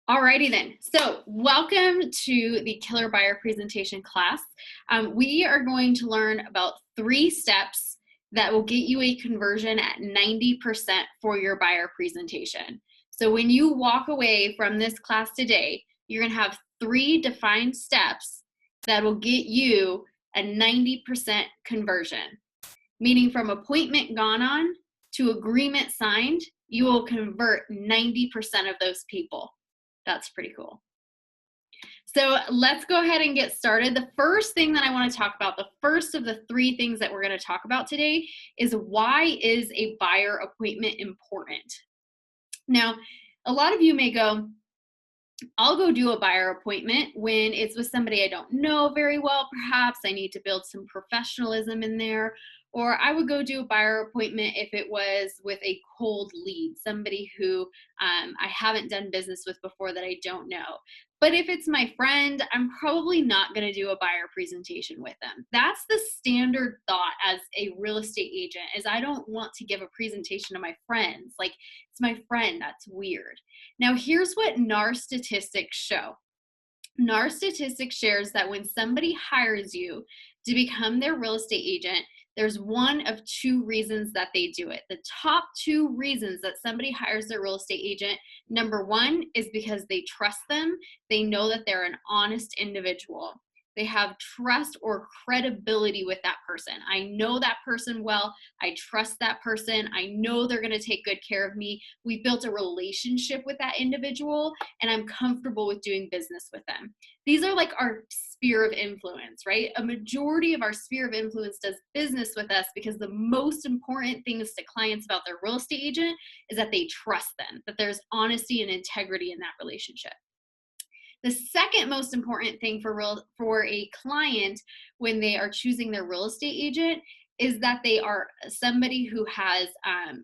Alrighty then. So welcome to the Killer Buyer Presentation class. We are going to learn about 3 steps that will get you a conversion at 90% for your buyer presentation. So when you walk away from this class today, you're going to have 3 defined steps that will get you a 90% conversion. Meaning from appointment gone on to agreement signed, you will convert 90% of those people. That's pretty cool. So let's go ahead and get started. The first thing that I want to talk about, the first of the 3 things that we're going to talk about today is why is a buyer appointment important? Now, a lot of you may go, I'll go do a buyer appointment when it's with somebody I don't know very well, perhaps I need to build some professionalism in there. Or I would go do a buyer appointment if it was with a cold lead, somebody who I haven't done business with before that I don't know. But if it's my friend, I'm probably not going to do a buyer presentation with them. That's the standard thought as a real estate agent, is I don't want to give a presentation to my friends. Like, it's my friend, that's weird. Now, here's what NAR statistics show. NAR statistics shares that when somebody hires you to become their real estate agent, there's one of 2 reasons that they do it. The top 2 reasons that somebody hires their real estate agent, number 1 is because they trust them. They know that they're an honest individual. They have trust or credibility with that person. I know that person well. I trust that person. I know they're going to take good care of me. We built a relationship with that individual, and I'm comfortable with doing business with them. These are like our sphere of influence, right? A majority of our sphere of influence does business with us because the most important things to clients about their real estate agent is that they trust them, that there's honesty and integrity in that relationship. The second most important thing for a client when they are choosing their real estate agent is that they are somebody who has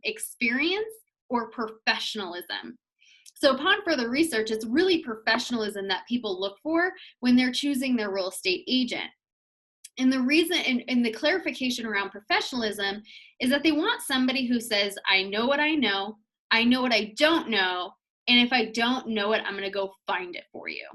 experience or professionalism. So upon further research, it's really professionalism that people look for when they're choosing their real estate agent. And the reason, and the clarification around professionalism is that they want somebody who says, I know what I know what I don't know, and if I don't know it, I'm going to go find it for you.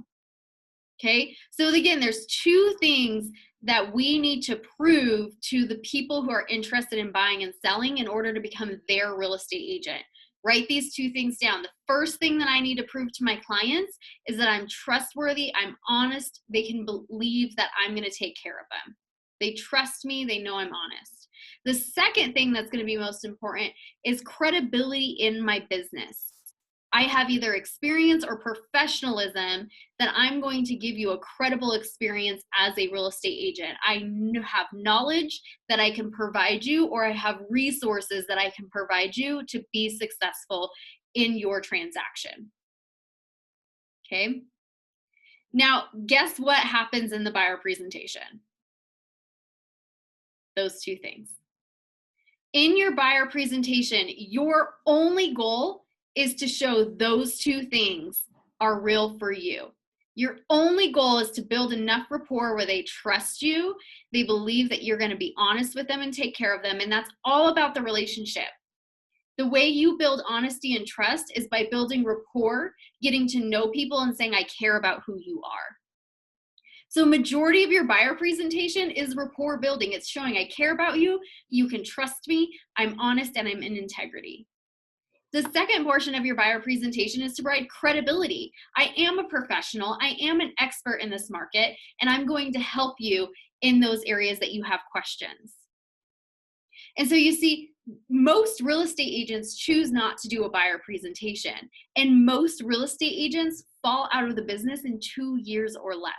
Okay, so again, there's 2 things that we need to prove to the people who are interested in buying and selling in order to become their real estate agent. Write these 2 things down. The first thing that I need to prove to my clients is that I'm trustworthy, I'm honest, they can believe that I'm going to take care of them. They trust me, they know I'm honest. The second thing that's going to be most important is credibility in my business. I have either experience or professionalism that I'm going to give you a credible experience as a real estate agent. I have knowledge that I can provide you, or I have resources that I can provide you to be successful in your transaction. Okay. Now, guess what happens in the buyer presentation? Those 2 things. In your buyer presentation, your only goal is to show those 2 things are real for you. Your only goal is to build enough rapport where they trust you, they believe that you're going to be honest with them and take care of them, and that's all about the relationship. The way you build honesty and trust is by building rapport, getting to know people, and saying, I care about who you are. So majority of your buyer presentation is rapport building. It's showing I care about you, you can trust me, I'm honest, and I'm in integrity. The second portion of your buyer presentation is to provide credibility. I am a professional, I am an expert in this market, and I'm going to help you in those areas that you have questions. And so you see, most real estate agents choose not to do a buyer presentation, and most real estate agents fall out of the business in 2 years or less.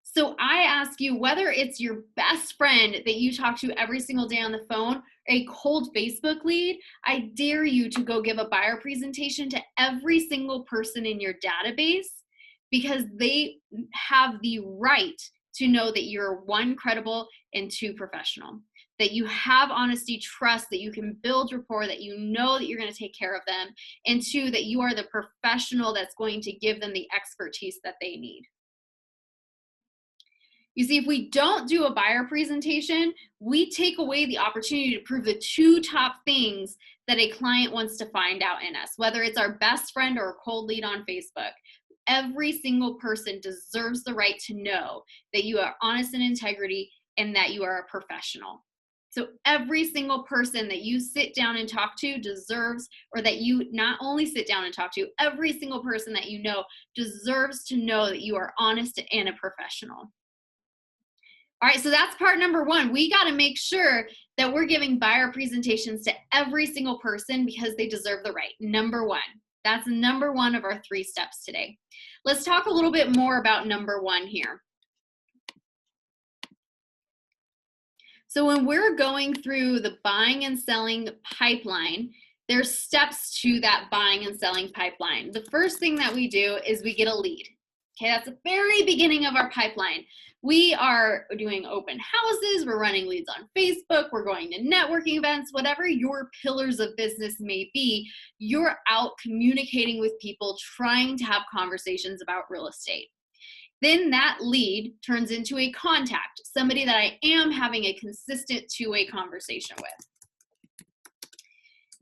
So I ask you, whether it's your best friend that you talk to every single day on the phone, or a cold Facebook lead, I dare you to go give a buyer presentation to every single person in your database, because they have the right to know that you're 1, credible, and 2, professional. That you have honesty, trust, that you can build rapport, that you know that you're going to take care of them, and 2, that you are the professional that's going to give them the expertise that they need. You see, if we don't do a buyer presentation, we take away the opportunity to prove the two top things that a client wants to find out in us, whether it's our best friend or a cold lead on Facebook. Every single person deserves the right to know that you are honest and integrity and that you are a professional. So every single person that you sit down and talk to deserves, or that you not only sit down and talk to, every single person that you know deserves to know that you are honest and a professional. All right, so that's part number one. We got to make sure that we're giving buyer presentations to every single person because they deserve the right. Number one. That's number one of our 3 steps today. Let's talk a little bit more about number one here. So when we're going through the buying and selling pipeline, there's steps to that buying and selling pipeline. The first thing that we do is we get a lead. Okay, that's the very beginning of our pipeline. We are doing open houses, we're running leads on Facebook, we're going to networking events, whatever your pillars of business may be, you're out communicating with people, trying to have conversations about real estate. Then that lead turns into a contact, somebody that I am having a consistent two-way conversation with.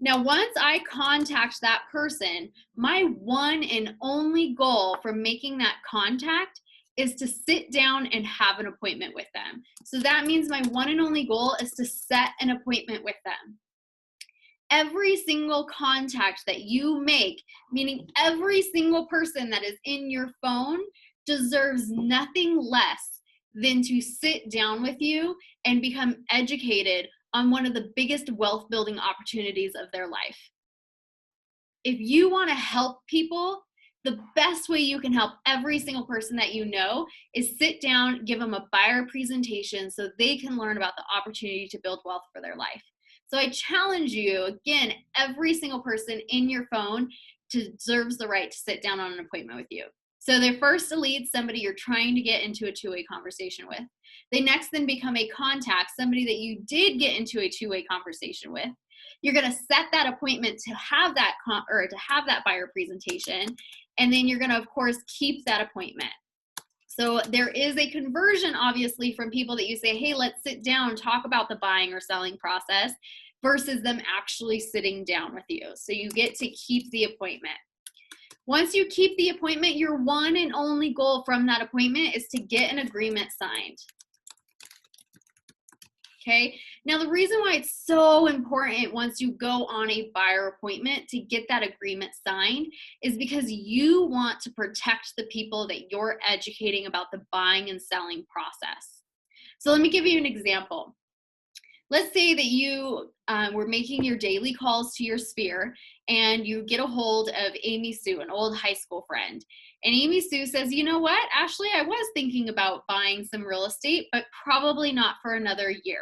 Now, once I contact that person, my one and only goal from making that contact is to sit down and have an appointment with them. So that means my one and only goal is to set an appointment with them. Every single contact that you make, meaning every single person that is in your phone, deserves nothing less than to sit down with you and become educated on one of the biggest wealth building opportunities of their life. If you want to help people, the best way you can help every single person that you know is sit down, give them a buyer presentation so they can learn about the opportunity to build wealth for their life. So I challenge you, again, every single person in your phone deserves the right to sit down on an appointment with you. So they're first a lead, somebody you're trying to get into a two-way conversation with. They next then become a contact, somebody that you did get into a two-way conversation with. You're going to set that appointment to have that buyer presentation, and then you're going to, of course, keep that appointment. So there is a conversion, obviously, from people that you say, hey, let's sit down and talk about the buying or selling process, versus them actually sitting down with you. So you get to keep the appointment. Once you keep the appointment, your one and only goal from that appointment is to get an agreement signed. Okay, now the reason why it's so important once you go on a buyer appointment to get that agreement signed is because you want to protect the people that you're educating about the buying and selling process. So let me give you an example. Let's say that you were making your daily calls to your sphere and you get a hold of Amy Sue, an old high school friend. And Amy Sue says, you know what, Ashley, I was thinking about buying some real estate, but probably not for another year.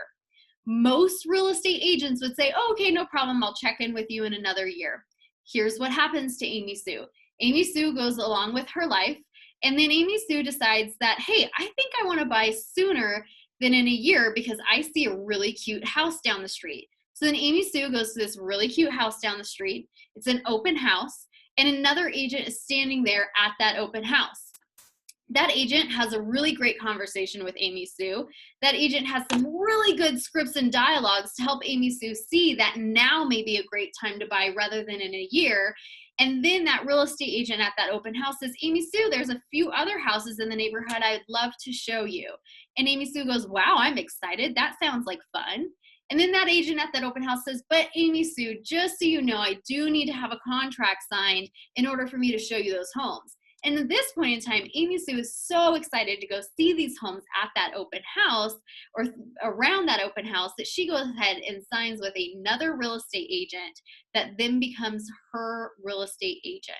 Most real estate agents would say, oh, okay, no problem. I'll check in with you in another year. Here's what happens to Amy Sue. Amy Sue goes along with her life. And then Amy Sue decides that, hey, I think I want to buy sooner than in a year because I see a really cute house down the street. So then Amy Sue goes to this really cute house down the street. It's an open house, and another agent is standing there at that open house. That agent has a really great conversation with Amy Sue. That agent has some really good scripts and dialogues to help Amy Sue see that now may be a great time to buy rather than in a year. And then that real estate agent at that open house says, Amy Sue, there's a few other houses in the neighborhood I'd love to show you. And Amy Sue goes, wow, I'm excited. That sounds like fun. And then that agent at that open house says, but Amy Sue, just so you know, I do need to have a contract signed in order for me to show you those homes. And at this point in time, Amy Sue is so excited to go see these homes at that open house or around that open house that she goes ahead and signs with another real estate agent that then becomes her real estate agent.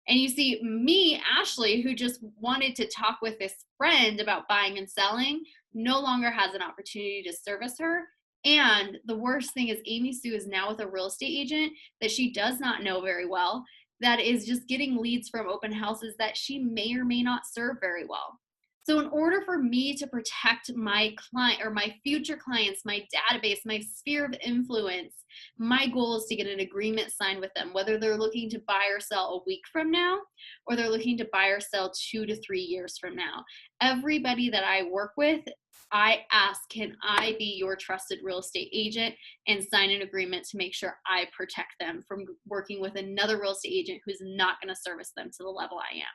And you see, me, Ashley, who just wanted to talk with this friend about buying and selling, no longer has an opportunity to service her. And the worst thing is Amy Sue is now with a real estate agent that she does not know very well, that is just getting leads from open houses that she may or may not serve very well. So in order for me to protect my client or my future clients, my database, my sphere of influence, my goal is to get an agreement signed with them, whether they're looking to buy or sell a week from now, or they're looking to buy or sell 2 to 3 years from now. Everybody that I work with, I ask, can I be your trusted real estate agent and sign an agreement to make sure I protect them from working with another real estate agent who's not going to service them to the level I am.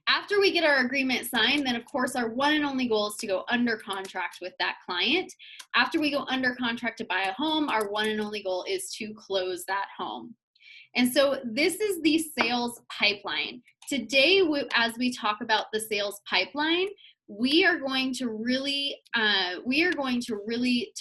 After we get our agreement signed, then of course our one and only goal is to go under contract with that client. After we go under contract to buy a home, our one and only goal is to close that home. And so this is the sales pipeline. Today, as we talk about the sales pipeline, we are going to really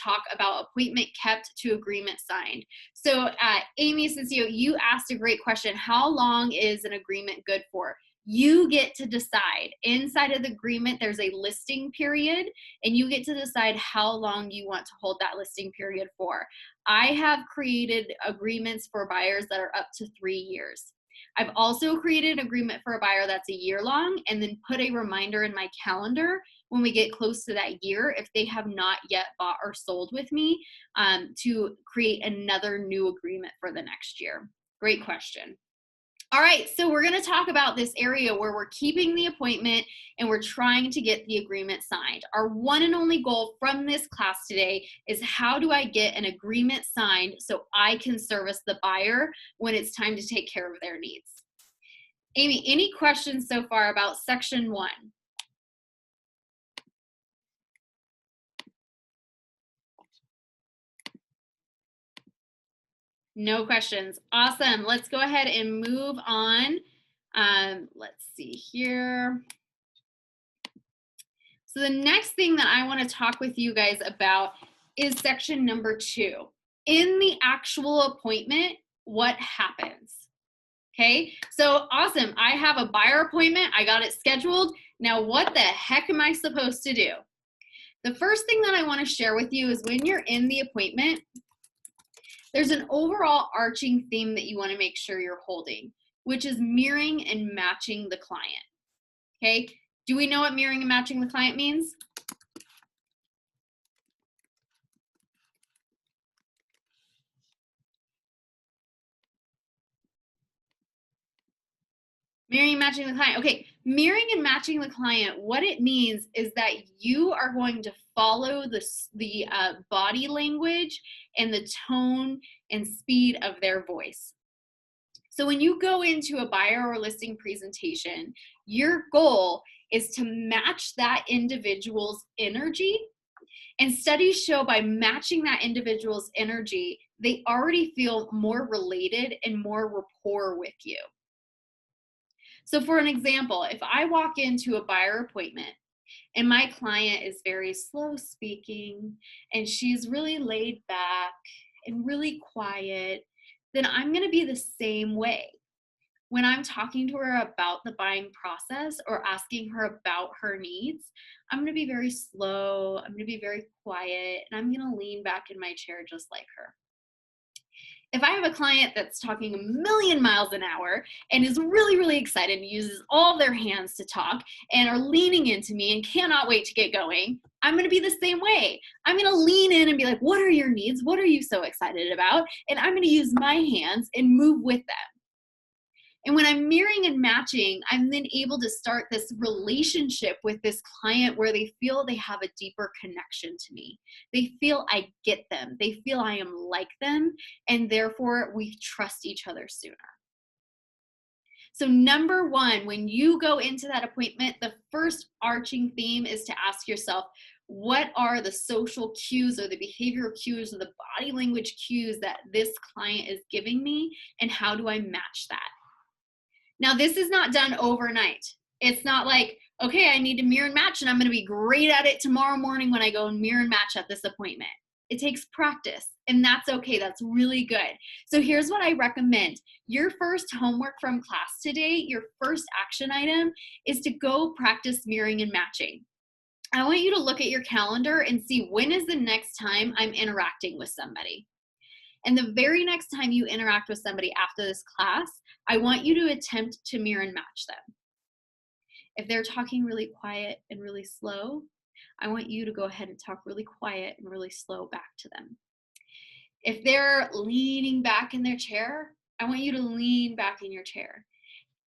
talk about appointment kept to agreement signed. So Amy, since you asked a great question, how long is an agreement good for? You get to decide. Inside of the agreement, there's a listing period, and you get to decide how long you want to hold that listing period for. I have created agreements for buyers that are up to 3 years. I've also created an agreement for a buyer that's a year long, and then put a reminder in my calendar when we get close to that year, if they have not yet bought or sold with me, to create another new agreement for the next year. Great question. All right, so we're going to talk about this area where we're keeping the appointment and we're trying to get the agreement signed. Our one and only goal from this class today is, how do I get an agreement signed so I can service the buyer when it's time to take care of their needs? Amy, any questions so far about section 1? No questions. Awesome. Let's go ahead and move on. Let's see here. So the next thing that I want to talk with you guys about is section number 2. In the actual appointment, what happens? Okay, so awesome. I have a buyer appointment. I got it scheduled. Now, what the heck am I supposed to do? The first thing that I want to share with you is, when you're in the appointment, there's an overall arching theme that you want to make sure you're holding, which is mirroring and matching the client. Okay, do we know what mirroring and matching the client means? Mirroring and matching the client. Okay, mirroring and matching the client, what it means is that you are going to follow the body language and the tone and speed of their voice. So when you go into a buyer or listing presentation, your goal is to match that individual's energy. And studies show by matching that individual's energy, they already feel more related and more rapport with you. So for an example, if I walk into a buyer appointment and my client is very slow speaking and she's really laid back and really quiet, then I'm going to be the same way. When I'm talking to her about the buying process or asking her about her needs, I'm going to be very slow, I'm going to be very quiet, and I'm going to lean back in my chair just like her. If I have a client that's talking a million miles an hour and is really, really excited and uses all their hands to talk and are leaning into me and cannot wait to get going, I'm going to be the same way. I'm going to lean in and be like, what are your needs? What are you so excited about? And I'm going to use my hands and move with them. And when I'm mirroring and matching, I'm then able to start this relationship with this client where they feel they have a deeper connection to me. They feel I get them. They feel I am like them, and therefore we trust each other sooner. So number 1, when you go into that appointment, the first arching theme is to ask yourself, what are the social cues or the behavioral cues or the body language cues that this client is giving me, and how do I match that? Now, this is not done overnight. It's not like, okay, I need to mirror and match and I'm going to be great at it tomorrow morning when I go and mirror and match at this appointment. It takes practice, and that's okay. That's really good. So here's what I recommend. Your first homework from class today, your first action item, is to go practice mirroring and matching. I want you to look at your calendar and see, when is the next time I'm interacting with somebody? And the very next time you interact with somebody after this class, I want you to attempt to mirror and match them. If they're talking really quiet and really slow, I want you to go ahead and talk really quiet and really slow back to them. If they're leaning back in their chair, I want you to lean back in your chair.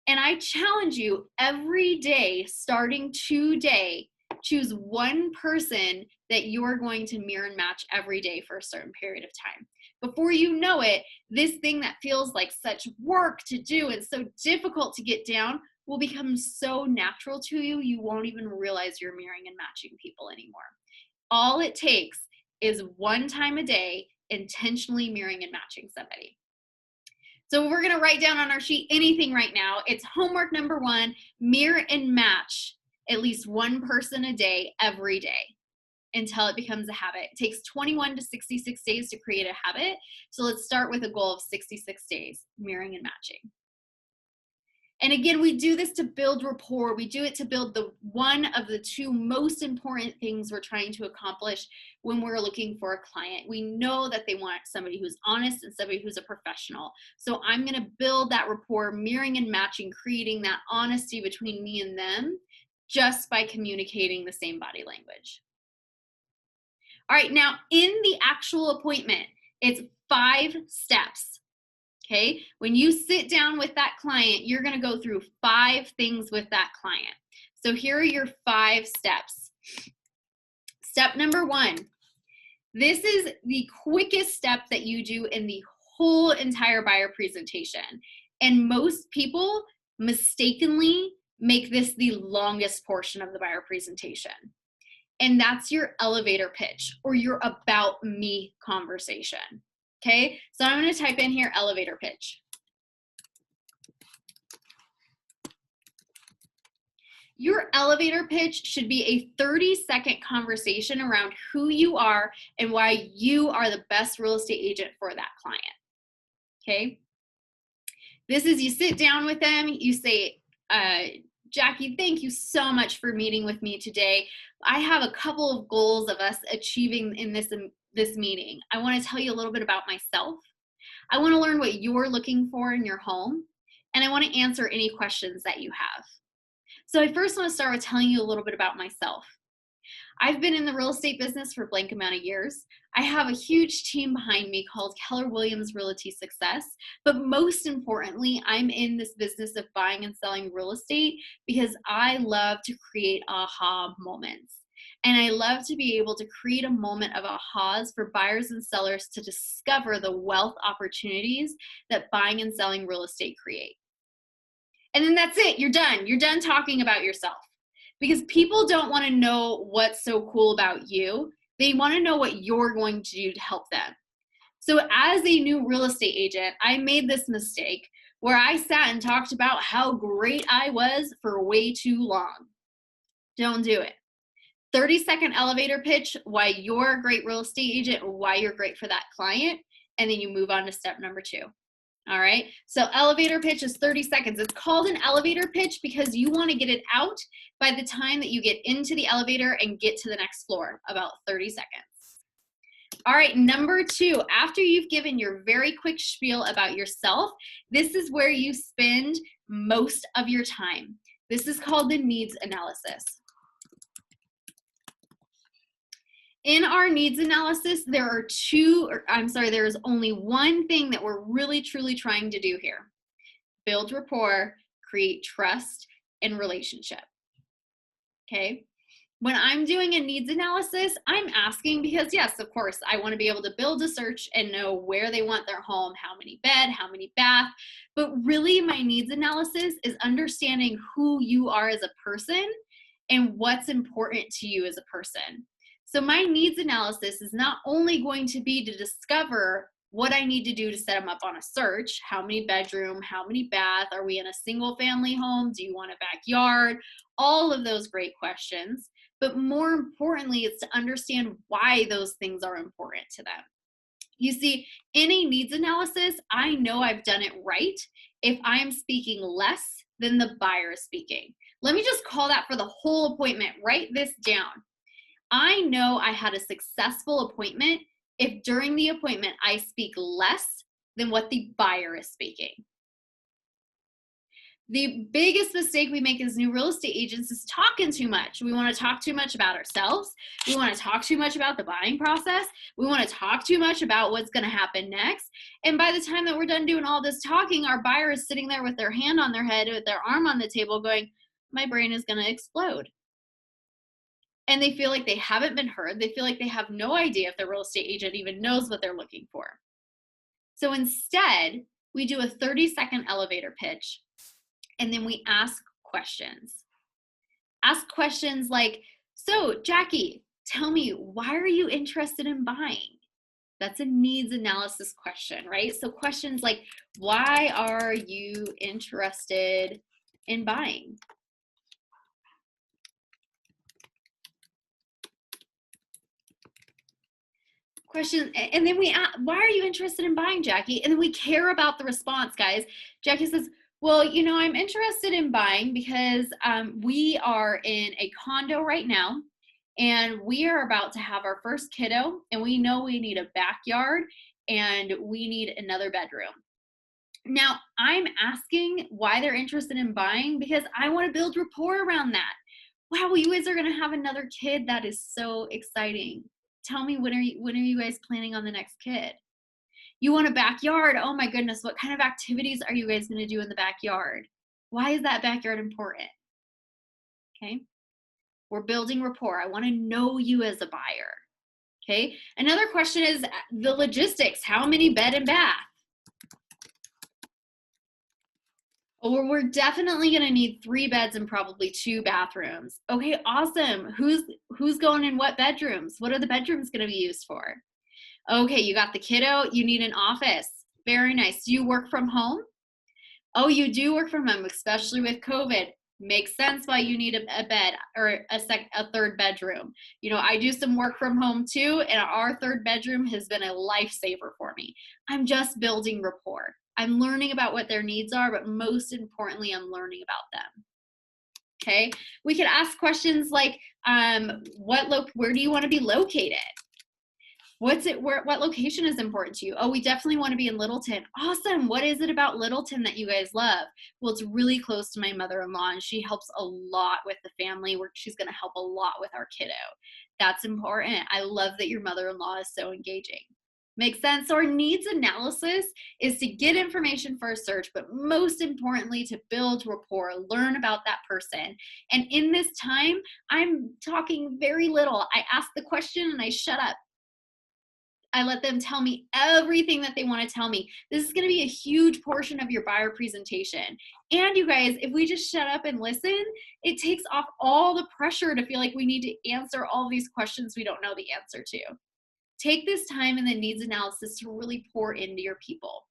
And I challenge you every day, starting today, choose one person that you're going to mirror and match every day for a certain period of time. Before you know it, this thing that feels like such work to do and so difficult to get down will become so natural to you, you won't even realize you're mirroring and matching people anymore. All it takes is one time a day intentionally mirroring and matching somebody. So we're going to write down on our sheet anything right now. It's homework number 1, mirror and match at least one person a day every day until it becomes a habit. It takes 21 to 66 days to create a habit. So let's start with a goal of 66 days, mirroring and matching. And again, we do this to build rapport. We do it to build the one of the 2 most important things we're trying to accomplish when we're looking for a client. We know that they want somebody who's honest and somebody who's a professional. So I'm going to build that rapport, mirroring and matching, creating that honesty between me and them just by communicating the same body language. All right, now in the actual appointment, it's 5 steps. Okay, when you sit down with that client, you're going to go through 5 things with that client. So here are your 5 steps. Step number 1, this is the quickest step that you do in the whole entire buyer presentation. And most people mistakenly make this the longest portion of the buyer presentation. And that's your elevator pitch or your about me conversation. Okay, so I'm going to type in here elevator pitch. Your elevator pitch should be a 30-second conversation around who you are and why you are the best real estate agent for that client. Okay, this is you sit down with them, you say, Jackie, thank you so much for meeting with me today. I have a couple of goals of us achieving in this meeting. I want to tell you a little bit about myself. I want to learn what you're looking for in your home, and I want to answer any questions that you have. So I first want to start with telling you a little bit about myself. I've been in the real estate business for a blank amount of years. I have a huge team behind me called Keller Williams Realty Success, but most importantly, I'm in this business of buying and selling real estate because I love to create aha moments. And I love to be able to create a moment of ahas for buyers and sellers to discover the wealth opportunities that buying and selling real estate create. And then that's it, you're done. You're done talking about yourself. Because people don't want to know what's so cool about you. They want to know what you're going to do to help them. So as a new real estate agent, I made this mistake where I sat and talked about how great I was for way too long. Don't do it. 30-second elevator pitch why you're a great real estate agent or why you're great for that client, and then you move on to step number 2. All right, so elevator pitch is 30 seconds. It's called an elevator pitch because you want to get it out by the time that you get into the elevator and get to the next floor, about 30 seconds. All right, number 2, after you've given your very quick spiel about yourself, this is where you spend most of your time. This is called the needs analysis. In our needs analysis, there is only one thing that we're really truly trying to do here. Build rapport, create trust, and relationship. Okay? When I'm doing a needs analysis, I'm asking because yes, of course, I want to be able to build a search and know where they want their home, how many bed, how many bath, but really my needs analysis is understanding who you are as a person and what's important to you as a person. So my needs analysis is not only going to be to discover what I need to do to set them up on a search, how many bedroom, how many bath, are we in a single family home, do you want a backyard, all of those great questions. But more importantly, it's to understand why those things are important to them. You see, in a needs analysis, I know I've done it right if I am speaking less than the buyer is speaking. Let me just call that for the whole appointment. Write this down. I know I had a successful appointment if during the appointment I speak less than what the buyer is speaking. The biggest mistake we make as new real estate agents is talking too much. We want to talk too much about ourselves. We want to talk too much about the buying process. We want to talk too much about what's going to happen next. And by the time that we're done doing all this talking, our buyer is sitting there with their hand on their head, with their arm on the table going, my brain is going to explode. And they feel like they haven't been heard. They feel like they have no idea if the real estate agent even knows what they're looking for. So instead, we do a 30-second elevator pitch. And then we ask questions. Ask questions like, so Jackie, tell me, why are you interested in buying? That's a needs analysis question, right? So questions like, why are you interested in buying? Question, and then we ask, why are you interested in buying, Jackie? And then we care about the response, guys. Jackie says, well, I'm interested in buying because we are in a condo right now, and we are about to have our first kiddo, and we know we need a backyard and we need another bedroom. Now, I'm asking why they're interested in buying because I want to build rapport around that. Wow, you guys are going to have another kid. That is so exciting. Tell me, when are you guys planning on the next kid? You want a backyard? Oh my goodness, what kind of activities are you guys going to do in the backyard? Why is that backyard important? Okay, we're building rapport. I want to know you as a buyer. Okay, another question is the logistics. How many bed and bath? Or we're definitely going to need 3 beds and probably 2 bathrooms. Okay, awesome. Who's going in what bedrooms? What are the bedrooms going to be used for? Okay, you got the kiddo. You need an office. Very nice. Do you work from home? Oh, you do work from home, especially with COVID. Makes sense why you need a bed or a third bedroom. I do some work from home too, and our third bedroom has been a lifesaver for me. I'm just building rapport. I'm learning about what their needs are, but most importantly, I'm learning about them. Okay, we could ask questions like, where do you want to be located? What location is important to you? Oh, we definitely want to be in Littleton. Awesome. What is it about Littleton that you guys love? Well, it's really close to my mother-in-law, and she helps a lot with the family. She's going to help a lot with our kiddo. That's important. I love that your mother-in-law is so engaging. Makes sense? So our needs analysis is to get information for a search, but most importantly, to build rapport, learn about that person. And in this time, I'm talking very little. I ask the question and I shut up. I let them tell me everything that they want to tell me. This is going to be a huge portion of your buyer presentation. And you guys, if we just shut up and listen, it takes off all the pressure to feel like we need to answer all these questions we don't know the answer to. Take this time in the needs analysis to really pour into your people.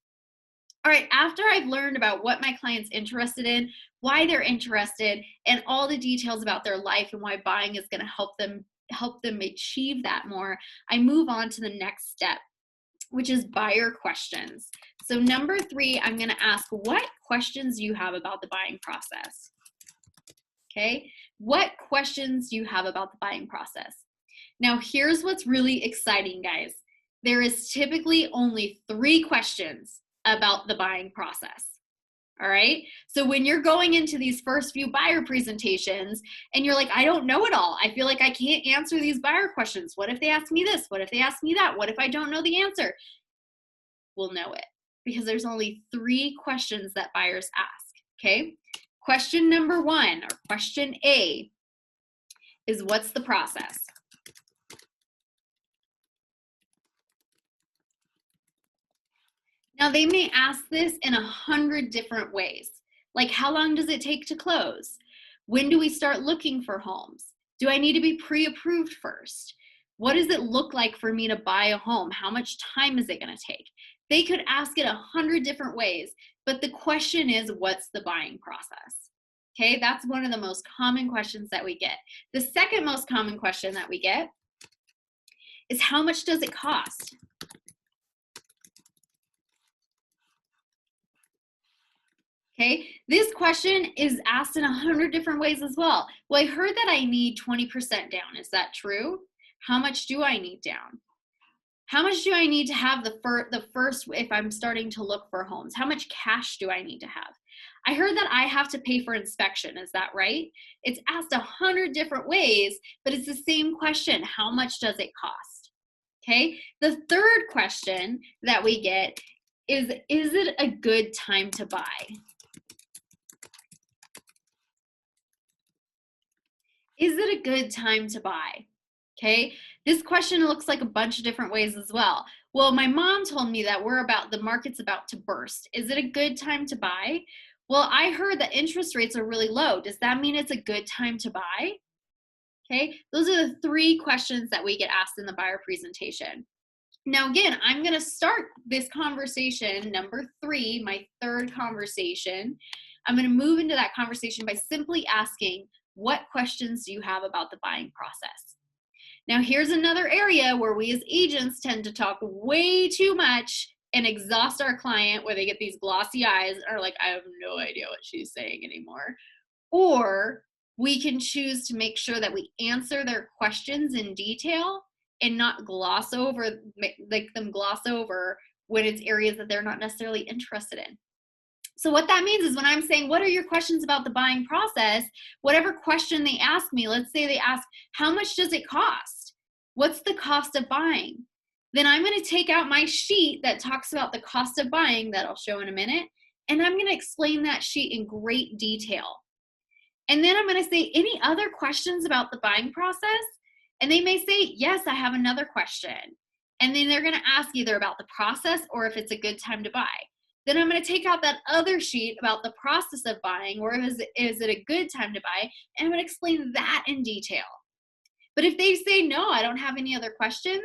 All right, after I've learned about what my client's interested in, why they're interested, and all the details about their life and why buying is going to help them achieve that more, I move on to the next step, which is buyer questions. So number 3, I'm going to ask, what questions do you have about the buying process? Okay, what questions do you have about the buying process? Now, here's what's really exciting, guys. There is typically only 3 questions about the buying process. All right. So when you're going into these first few buyer presentations and you're like, I don't know it all. I feel like I can't answer these buyer questions. What if they ask me this? What if they ask me that? What if I don't know the answer? We'll know it because there's only 3 questions that buyers ask. Okay. Question number 1, or question A, is what's the process? Now, they may ask this in 100 different ways. Like, how long does it take to close? When do we start looking for homes? Do I need to be pre-approved first? What does it look like for me to buy a home? How much time is it going to take? They could ask it 100 different ways, but the question is, what's the buying process? Okay, that's one of the most common questions that we get. The second most common question that we get is, how much does it cost? Okay, this question is asked in 100 different ways as well. Well, I heard that I need 20% down. Is that true? How much do I need down? How much do I need to have the first if I'm starting to look for homes? How much cash do I need to have? I heard that I have to pay for inspection. Is that right? It's asked 100 different ways, but it's the same question. How much does it cost? Okay. The third question that we get is it a good time to buy? Is it a good time to buy? Okay, this question looks like a bunch of different ways as well. Well, my mom told me that the market's about to burst. Is it a good time to buy? Well, I heard that interest rates are really low. Does that mean it's a good time to buy? Okay, those are the three questions that we get asked in the buyer presentation. Now, again, I'm going to start this conversation, number 3, my third conversation. I'm going to move into that conversation by simply asking, what questions do you have about the buying process? Now, here's another area where we as agents tend to talk way too much and exhaust our client, where they get these glossy eyes and are like, I have no idea what she's saying anymore. Or we can choose to make sure that we answer their questions in detail and not gloss over when it's areas that they're not necessarily interested in. So what that means is when I'm saying, what are your questions about the buying process? Whatever question they ask me, let's say they ask, how much does it cost? What's the cost of buying? Then I'm going to take out my sheet that talks about the cost of buying that I'll show in a minute, and I'm going to explain that sheet in great detail. And then I'm going to say, any other questions about the buying process? And they may say, yes, I have another question. And then they're going to ask either about the process or if it's a good time to buy. Then I'm going to take out that other sheet about the process of buying, or is it a good time to buy? And I'm going to explain that in detail. But if they say, no, I don't have any other questions,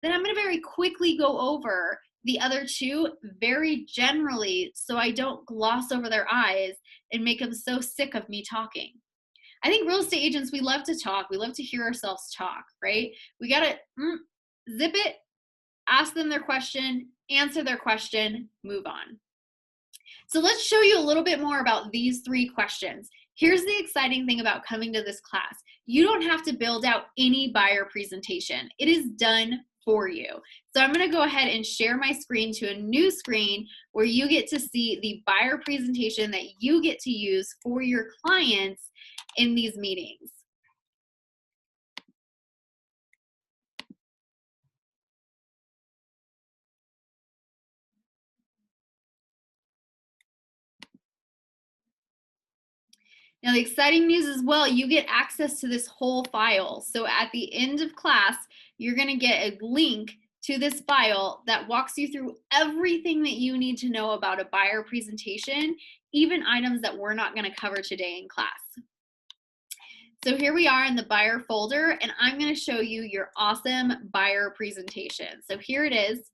then I'm going to very quickly go over the other two very generally so I don't gloss over their eyes and make them so sick of me talking. I think real estate agents, we love to talk. We love to hear ourselves talk, right? We got to zip it, ask them their question, answer their question, move on. So let's show you a little bit more about these 3 questions. Here's the exciting thing about coming to this class. You don't have to build out any buyer presentation. It is done for you. So I'm going to go ahead and share my screen to a new screen where you get to see the buyer presentation that you get to use for your clients in these meetings. Now, the exciting news as well, you get access to this whole file. So at the end of class, you're going to get a link to this file that walks you through everything that you need to know about a buyer presentation, even items that we're not going to cover today in class. So here we are in the buyer folder, and I'm going to show you your awesome buyer presentation. So here it is.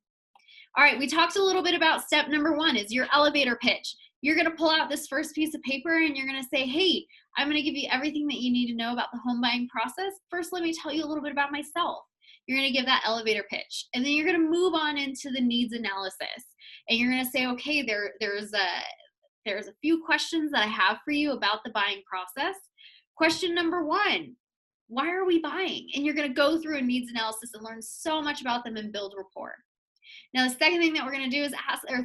All right, we talked a little bit about step number 1 is your elevator pitch. You're going to pull out this first piece of paper and you're going to say, hey, I'm going to give you everything that you need to know about the home buying process. First, let me tell you a little bit about myself. You're going to give that elevator pitch, and then you're going to move on into the needs analysis. And you're going to say, okay, there's a few questions that I have for you about the buying process. Question number 1, why are we buying? And you're going to go through a needs analysis and learn so much about them and build rapport. Now, the second thing that we're going to do is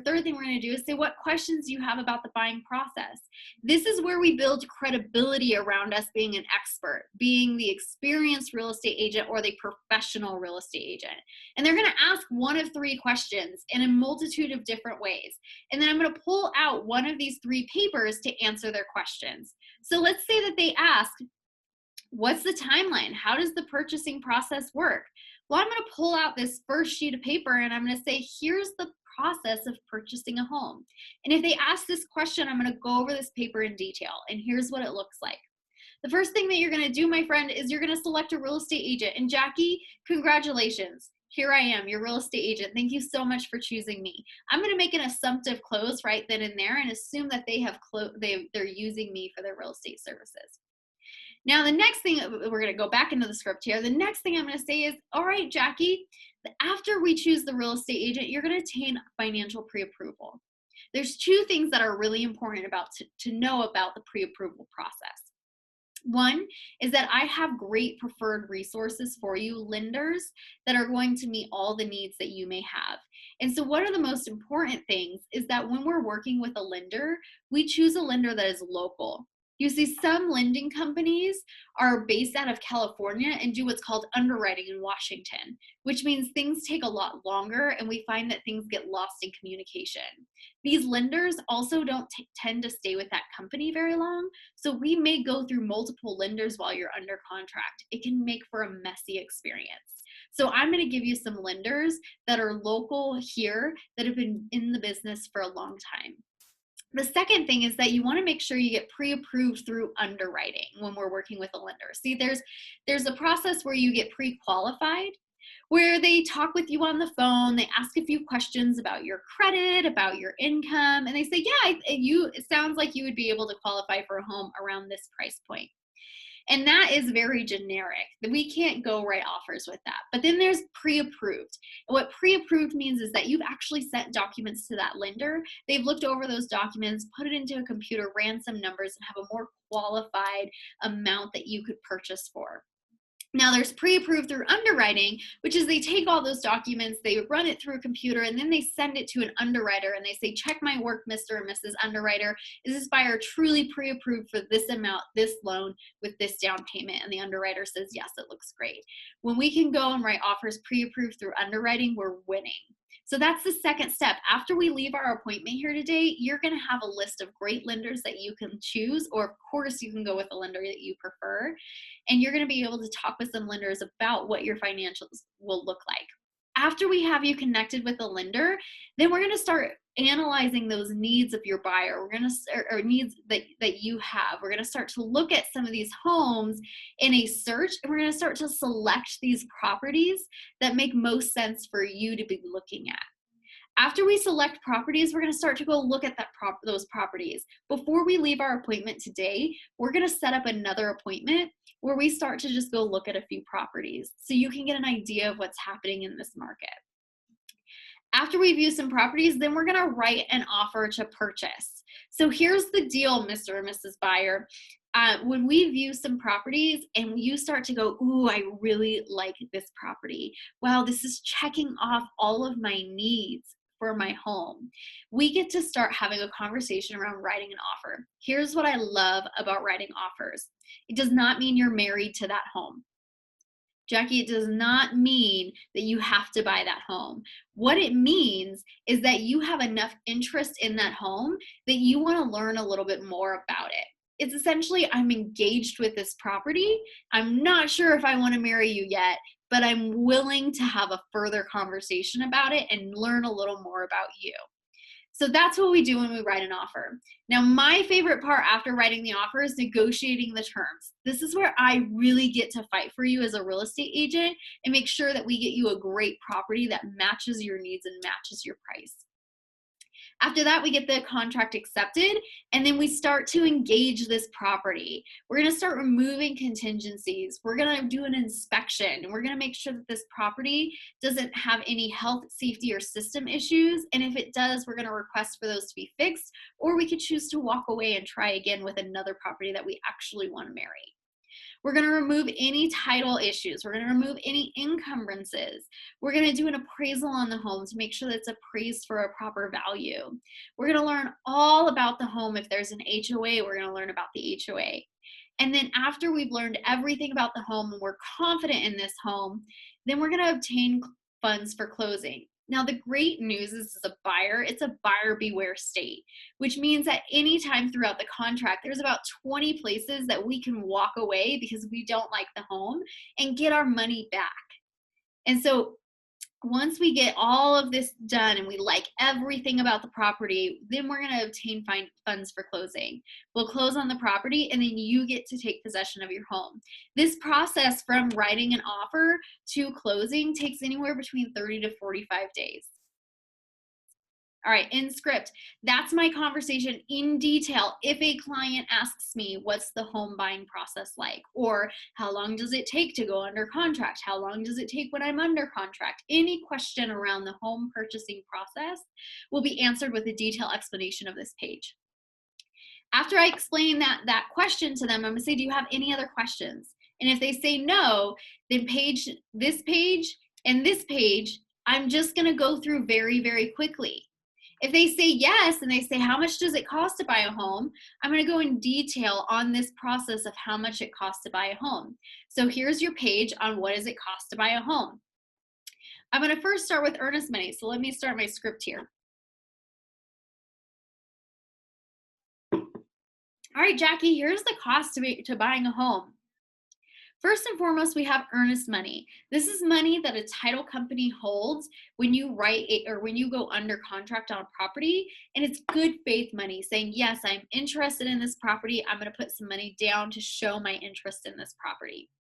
third thing we're going to do is say, what questions do you have about the buying process? This is where we build credibility around us being an expert, being the experienced real estate agent or the professional real estate agent. And they're going to ask one of 3 questions in a multitude of different ways. And then I'm going to pull out one of these 3 papers to answer their questions. So let's say that they ask, what's the timeline? How does the purchasing process work? Well, I'm going to pull out this first sheet of paper and I'm going to say, here's the process of purchasing a home. And if they ask this question, I'm going to go over this paper in detail. And here's what it looks like. The first thing that you're going to do, my friend, is you're going to select a real estate agent. And Jackie, congratulations. Here I am, your real estate agent. Thank you so much for choosing me. I'm going to make an assumptive close right then and there and assume that they're using me for their real estate services. Now, the next thing, we're going to go back into the script here. The next thing I'm going to say is, all right, Jackie, after we choose the real estate agent, you're going to obtain financial pre-approval. There's 2 things that are really important to know about the pre-approval process. One is that I have great preferred resources for you, lenders, that are going to meet all the needs that you may have. And so one of the most important things is that when we're working with a lender, we choose a lender that is local. You see, some lending companies are based out of California and do what's called underwriting in Washington, which means things take a lot longer and we find that things get lost in communication. These lenders also don't tend to stay with that company very long, so we may go through multiple lenders while you're under contract. It can make for a messy experience. So I'm going to give you some lenders that are local here that have been in the business for a long time. The second thing is that you want to make sure you get pre-approved through underwriting when we're working with a lender. See, there's a process where you get pre-qualified, where they talk with you on the phone, they ask a few questions about your credit, about your income, and they say, yeah, it sounds like you would be able to qualify for a home around this price point. And that is very generic. We can't go write offers with that. But then there's pre-approved. And what pre-approved means is that you've actually sent documents to that lender. They've looked over those documents, put it into a computer, ran some numbers, and have a more qualified amount that you could purchase for. Now there's pre-approved through underwriting, which is they take all those documents, they run it through a computer, and then they send it to an underwriter and they say, check my work, Mr. and Mrs. Underwriter. Is this buyer truly pre-approved for this amount, this loan with this down payment? And the underwriter says, yes, it looks great. When we can go and write offers pre-approved through underwriting, we're winning. So that's the second step. After we leave our appointment here today, you're going to have a list of great lenders that you can choose, or of course you can go with a lender that you prefer. And you're going to be able to talk with some lenders about what your financials will look like. After we have you connected with a lender, then we're going to start analyzing those needs of your buyer. We're going to, or needs that you have. We're going to start to look at some of these homes in a search, and we're going to start to select these properties that make most sense for you to be looking at. After we select properties, we're going to start to go look at those properties. Before we leave our appointment today, we're going to set up another appointment where we start to just go look at a few properties so you can get an idea of what's happening in this market. After we view some properties, then we're going to write an offer to purchase. So here's the deal, Mr. and Mrs. Buyer. When we view some properties and you start to go, ooh, I really like this property. Wow, this is checking off all of my needs for my home. We get to start having a conversation around writing an offer. Here's what I love about writing offers. It does not mean you're married to that home. Jackie, it does not mean that you have to buy that home. What it means is that you have enough interest in that home that you want to learn a little bit more about it. It's essentially, I'm engaged with this property. I'm not sure if I want to marry you yet, but I'm willing to have a further conversation about it and learn a little more about you. So that's what we do when we write an offer. Now, my favorite part after writing the offer is negotiating the terms. This is where I really get to fight for you as a real estate agent and make sure that we get you a great property that matches your needs and matches your price. After that, we get the contract accepted, and then we start to engage this property. We're going to start removing contingencies. We're going to do an inspection, and we're going to make sure that this property doesn't have any health, safety, or system issues. And if it does, we're going to request for those to be fixed, or we could choose to walk away and try again with another property that we actually want to marry. We're going to remove any title issues. We're going to remove any encumbrances. We're going to do an appraisal on the home to make sure that it's appraised for a proper value. We're going to learn all about the home. If there's an HOA, we're going to learn about the HOA. And then after we've learned everything about the home and we're confident in this home, then we're going to obtain funds for closing. Now, the great news is, as a buyer, it's a buyer beware state, which means that anytime throughout the contract, there's about 20 places that we can walk away because we don't like the home and get our money back. And so once we get all of this done and we like everything about the property, then we're going to obtain funds for closing. We'll close on the property and then you get to take possession of your home. This process from writing an offer to closing takes anywhere between 30 to 45 days. All right, in script, that's my conversation in detail. If a client asks me, what's the home buying process like? Or how long does it take to go under contract? How long does it take when I'm under contract? Any question around the home purchasing process will be answered with a detailed explanation of this page. After I explain that question to them, I'm gonna say, do you have any other questions? And if they say no, then this page, and this page I'm just going to go through very, very quickly. If they say yes and they say, how much does it cost to buy a home? I'm going to go in detail on this process of how much it costs to buy a home. So here's your page on what does it cost to buy a home. I'm going to first start with earnest money. So let me start my script here. All right, Jackie, here's the cost to buying a home. First and foremost, we have earnest money. This is money that a title company holds when you write it or when you go under contract on a property, and it's good faith money saying, yes, I'm interested in this property. I'm going to put some money down to show my interest in this property.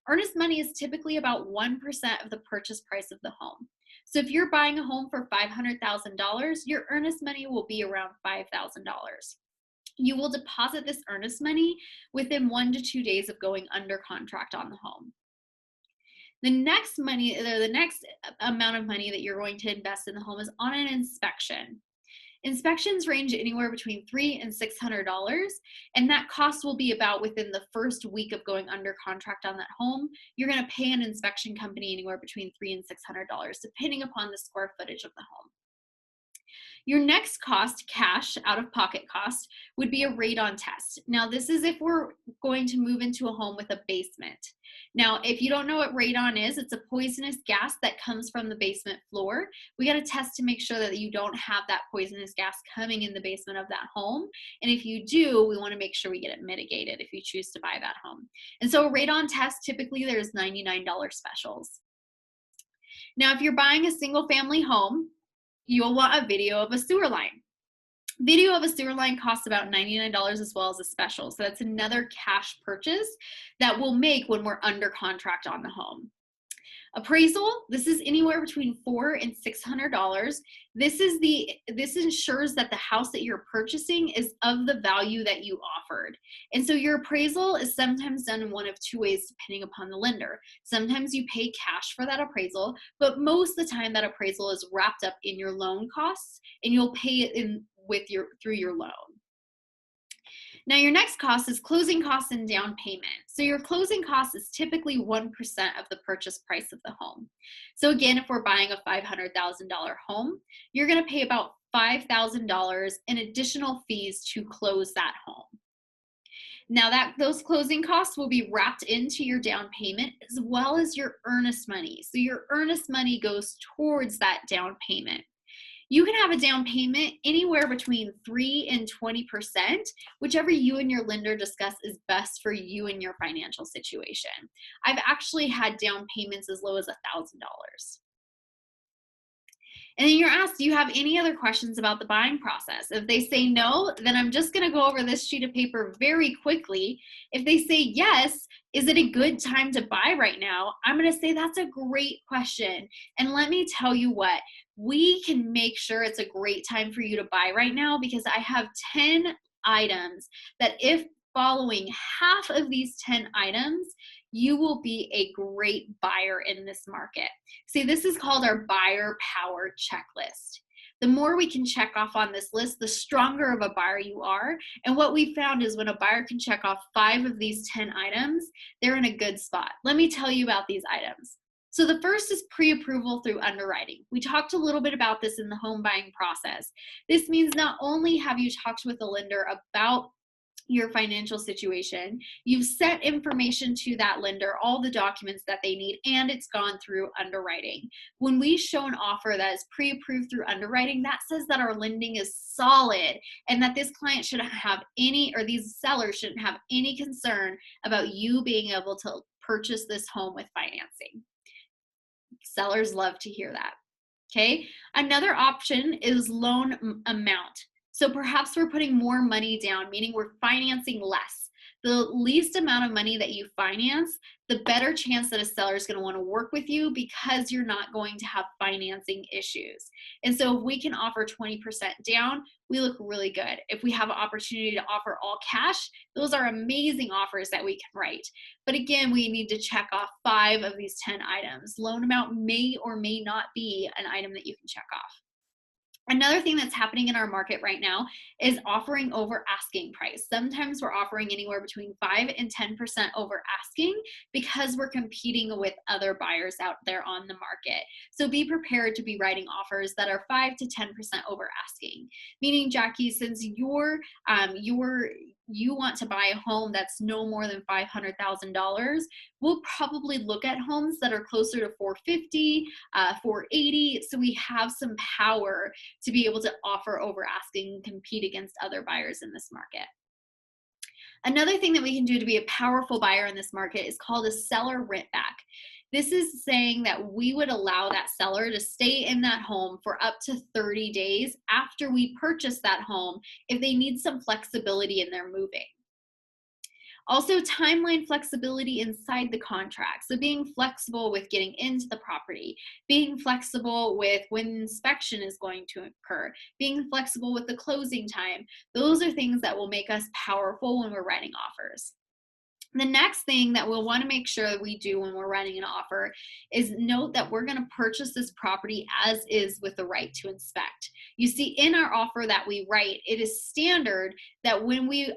Earnest money is typically about 1% of the purchase price of the home. So if you're buying a home for $500,000, your earnest money will be around $5,000. You will deposit this earnest money within 1 to 2 days of going under contract on the home. The next amount of money that you're going to invest in the home is on an inspection. Inspections range anywhere between $300 and $600, and that cost will be about within the first week of going under contract on that home. You're going to pay an inspection company anywhere between $300 and $600, depending upon the square footage of the home. Your next cost, cash, out-of-pocket cost, would be a radon test. Now, this is if we're going to move into a home with a basement. Now, if you don't know what radon is, it's a poisonous gas that comes from the basement floor. We got to test to make sure that you don't have that poisonous gas coming in the basement of that home. And if you do, we want to make sure we get it mitigated if you choose to buy that home. And so a radon test, typically there's $99 specials. Now, if you're buying a single family home, you'll want a video of a sewer line. Video of a sewer line costs about $99 as well as a special. So that's another cash purchase that we'll make when we're under contract on the home. Appraisal, this is anywhere between $400 and $600. This ensures that the house that you're purchasing is of the value that you offered. And so your appraisal is sometimes done in one of two ways depending upon the lender. Sometimes you pay cash for that appraisal, but most of the time that appraisal is wrapped up in your loan costs and you'll pay it through your loan. Now, your next cost is closing costs and down payment. So your closing cost is typically 1% of the purchase price of the home. So again, if we're buying a $500,000 home, you're going to pay about $5,000 in additional fees to close that home. Now, those closing costs will be wrapped into your down payment as well as your earnest money. So your earnest money goes towards that down payment. You can have a down payment anywhere between 3 and 20%, whichever you and your lender discuss is best for you and your financial situation. I've actually had down payments as low as $1,000. And then you're asked, do you have any other questions about the buying process? If they say no, then I'm just going to go over this sheet of paper very quickly. If they say yes, is it a good time to buy right now? I'm going to say that's a great question. And let me tell you what, we can make sure it's a great time for you to buy right now because I have 10 items that if following half of these 10 items, you will be a great buyer in this market. See, this is called our buyer power checklist. The more we can check off on this list, the stronger of a buyer you are. And what we found is when a buyer can check off 5 of these 10 items, they're in a good spot. Let me tell you about these items. So the first is pre-approval through underwriting. We talked a little bit about this in the home buying process. This means not only have you talked with the lender about your financial situation, you've sent information to that lender, all the documents that they need, and it's gone through underwriting. When we show an offer that is pre-approved through underwriting, that says that our lending is solid and that this client shouldn't have any, or these sellers shouldn't have any concern about you being able to purchase this home with financing. Sellers love to hear that. Okay. Another option is loan amount. So perhaps we're putting more money down, meaning we're financing less. The least amount of money that you finance, the better chance that a seller is going to want to work with you because you're not going to have financing issues. And so if we can offer 20% down, we look really good. If we have an opportunity to offer all cash, those are amazing offers that we can write. But again, we need to check off 5 of these 10 items. Loan amount may or may not be an item that you can check off. Another thing that's happening in our market right now is offering over asking price. Sometimes we're offering anywhere between 5 and 10% over asking because we're competing with other buyers out there on the market. So be prepared to be writing offers that are 5 to 10% over asking. Meaning, Jackie, since you want to buy a home that's no more than $500,000, we'll probably look at homes that are closer to 450, 480. So we have some power to be able to offer over asking and compete against other buyers in this market. Another thing that we can do to be a powerful buyer in this market is called a seller rent back. This is saying that we would allow that seller to stay in that home for up to 30 days after we purchase that home if they need some flexibility in their moving. Also, timeline flexibility inside the contract. So being flexible with getting into the property, being flexible with when inspection is going to occur, being flexible with the closing time. Those are things that will make us powerful when we're writing offers. The next thing that we'll want to make sure that we do when we're writing an offer is note that we're going to purchase this property as is with the right to inspect. You see, in our offer that we write, it is standard that when we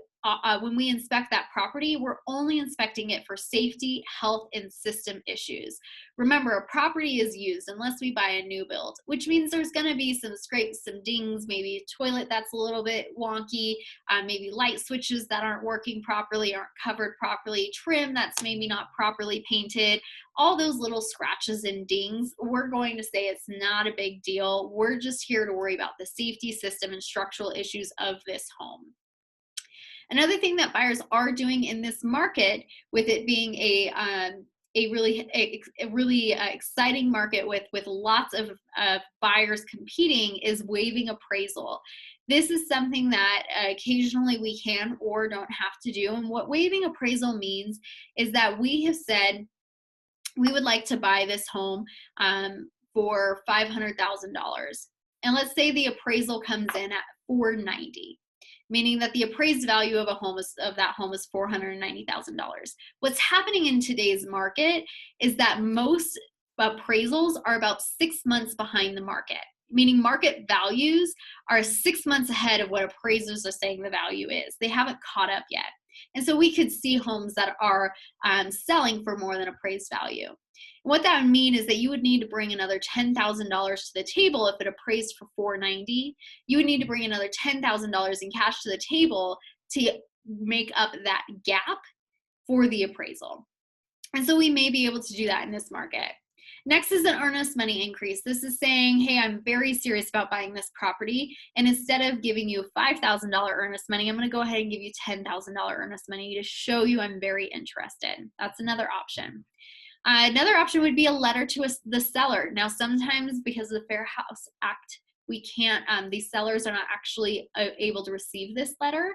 inspect that property, we're only inspecting it for safety, health, and system issues. Remember, a property is used unless we buy a new build, which means there's going to be some scrapes, some dings, maybe a toilet that's a little bit wonky, maybe light switches that aren't working properly, aren't covered properly, trim that's maybe not properly painted. All those little scratches and dings, we're going to say it's not a big deal. We're just here to worry about the safety, system, and structural issues of this home. Another thing that buyers are doing in this market, with it being a really exciting market with lots of buyers competing, is waiving appraisal. This is something that occasionally we can or don't have to do. And what waiving appraisal means is that we have said we would like to buy this home for $500,000. And let's say the appraisal comes in at $490,000. Meaning that the appraised value of that home is $490,000. What's happening in today's market is that most appraisals are about 6 months behind the market. Meaning market values are 6 months ahead of what appraisers are saying the value is. They haven't caught up yet. And so we could see homes that are selling for more than appraised value. What that would mean is that you would need to bring another $10,000 to the table if it appraised for $490,000. You would need to bring another $10,000 in cash to the table to make up that gap for the appraisal. And so we may be able to do that in this market. Next is an earnest money increase. This is saying, hey, I'm very serious about buying this property, and instead of giving you $5,000 earnest money, I'm going to go ahead and give you $10,000 earnest money to show you I'm very interested. That's another option. Another option would be a letter to the seller. Now, sometimes because of the Fair House Act, we can't, these sellers are not actually able to receive this letter,